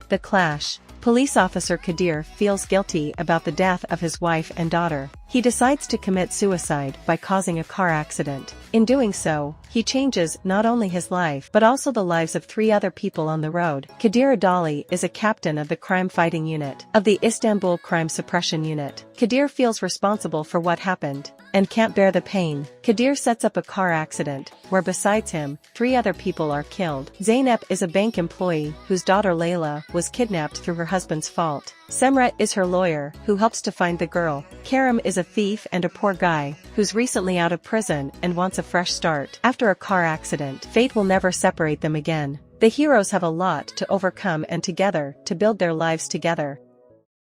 The clash. Police officer Kadir feels guilty about the death of his wife and daughter. He decides to commit suicide by causing a car accident. In doing so, he changes not only his life but also the lives of 3 other people on the road. Kadir Adali is a captain of the crime-fighting unit of the Istanbul Crime Suppression Unit. Kadir feels responsible for what happened and can't bear the pain. Kadir sets up a car accident, where besides him, 3 other people are killed. Zeynep is a bank employee whose daughter Layla was kidnapped through her husband's fault. Semra is her lawyer, who helps to find the girl. Kerem is a thief and a poor guy, who's recently out of prison and wants a fresh start. After a car accident, fate will never separate them again. The heroes have a lot to overcome and together to build their lives together.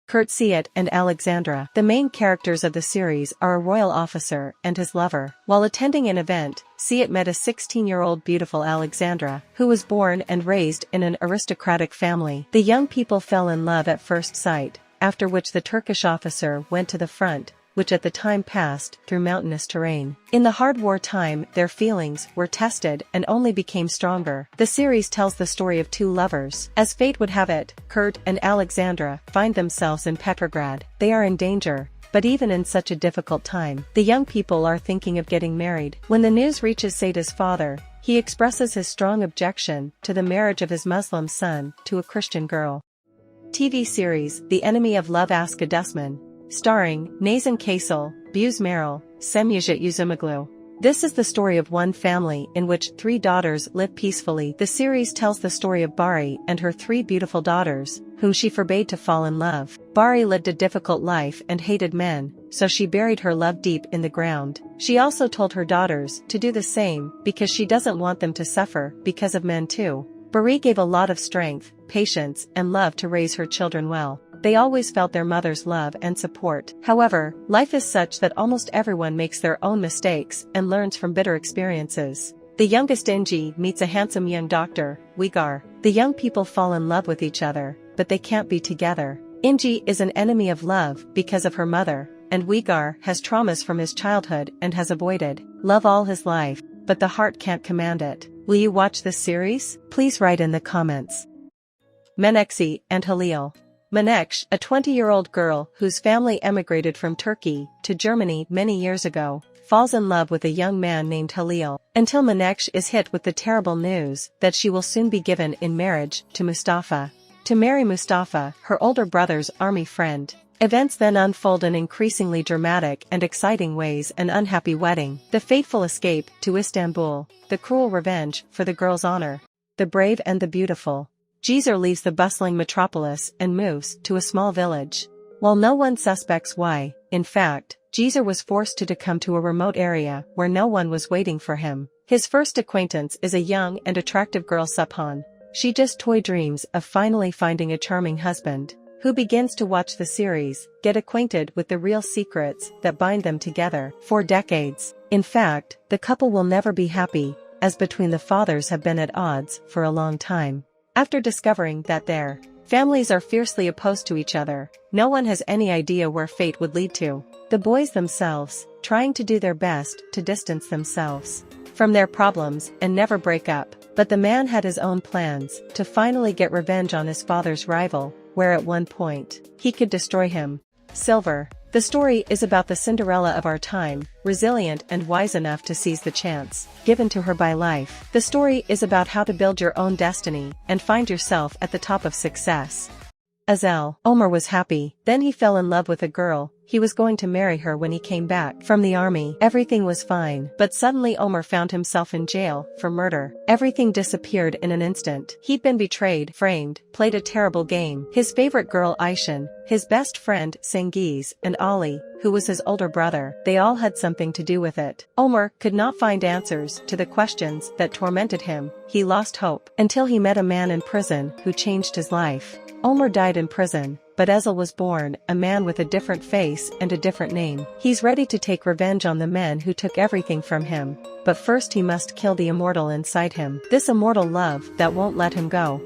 Seyit and Alexandra. The main characters of the series are a royal officer and his lover. While attending an event, Seyit met a 16-year-old beautiful Alexandra, who was born and raised in an aristocratic family. The young people fell in love at first sight, after which the Turkish officer went to the front, which at the time passed through mountainous terrain. In the hard war time, their feelings were tested and only became stronger. The series tells the story of 2 lovers. As fate would have it, Kurt and Alexandra find themselves in Petrograd. They are in danger, but even in such a difficult time, the young people are thinking of getting married. When the news reaches Seyit's father, he expresses his strong objection to the marriage of his Muslim son to a Christian girl. TV series, The Enemy of Love Aska Dusman. Starring, Nazan Kaysel, Buse Meryl, Semyajit Uzumoglu. This is the story of one family in which 3 daughters live peacefully. The series tells the story of Bari and her 3 beautiful daughters, whom she forbade to fall in love. Bari lived a difficult life and hated men, so she buried her love deep in the ground. She also told her daughters to do the same because she doesn't want them to suffer because of men too. Bari gave a lot of strength, patience, and love to raise her children well. They always felt their mother's love and support. However, life is such that almost everyone makes their own mistakes and learns from bitter experiences. The youngest Inci meets a handsome young doctor, Uygar. The young people fall in love with each other, but they can't be together. Inci is an enemy of love because of her mother, and Uygar has traumas from his childhood and has avoided love all his life, but the heart can't command it. Will you watch this series? Please write in the comments. Menekşe and Halil. Menekşe, a 20-year-old girl whose family emigrated from Turkey to Germany many years ago, falls in love with a young man named Halil, until Menekşe is hit with the terrible news that she will soon be given in marriage to Mustafa. To marry Mustafa, her older brother's army friend. Events then unfold in increasingly dramatic and exciting ways: an unhappy wedding, the fateful escape to Istanbul, the cruel revenge for the girl's honor, the brave and the beautiful. Cesur leaves the bustling metropolis and moves to a small village. While no one suspects why, in fact, Cesur was forced to come to a remote area where no one was waiting for him. His first acquaintance is a young and attractive girl, Suphan. She just toy dreams of finally finding a charming husband, who begins to watch the series, get acquainted with the real secrets that bind them together for decades. In fact, the couple will never be happy, as between the fathers have been at odds for a long time. After discovering that their families are fiercely opposed to each other, no one has any idea where fate would lead to. The boys themselves, trying to do their best to distance themselves from their problems and never break up, but the man had his own plans to finally get revenge on his father's rival, where at one point, he could destroy him. Silver. The story is about the Cinderella of our time, resilient and wise enough to seize the chance given to her by life. The story is about how to build your own destiny and find yourself at the top of success. Azel. Omar was happy. Then he fell in love with a girl. He was going to marry her when he came back from the army. Everything was fine, but suddenly Omar found himself in jail for murder. Everything disappeared in an instant. He'd been betrayed, framed, played a terrible game. His favorite girl Aishan, his best friend Cengiz, and Ali, who was his older brother, they all had something to do with it. Omar could not find answers to the questions that tormented him. He lost hope until he met a man in prison who changed his life. Omar died in prison, but Ezel was born, a man with a different face and a different name. He's ready to take revenge on the men who took everything from him, but first he must kill the immortal inside him. This immortal love that won't let him go.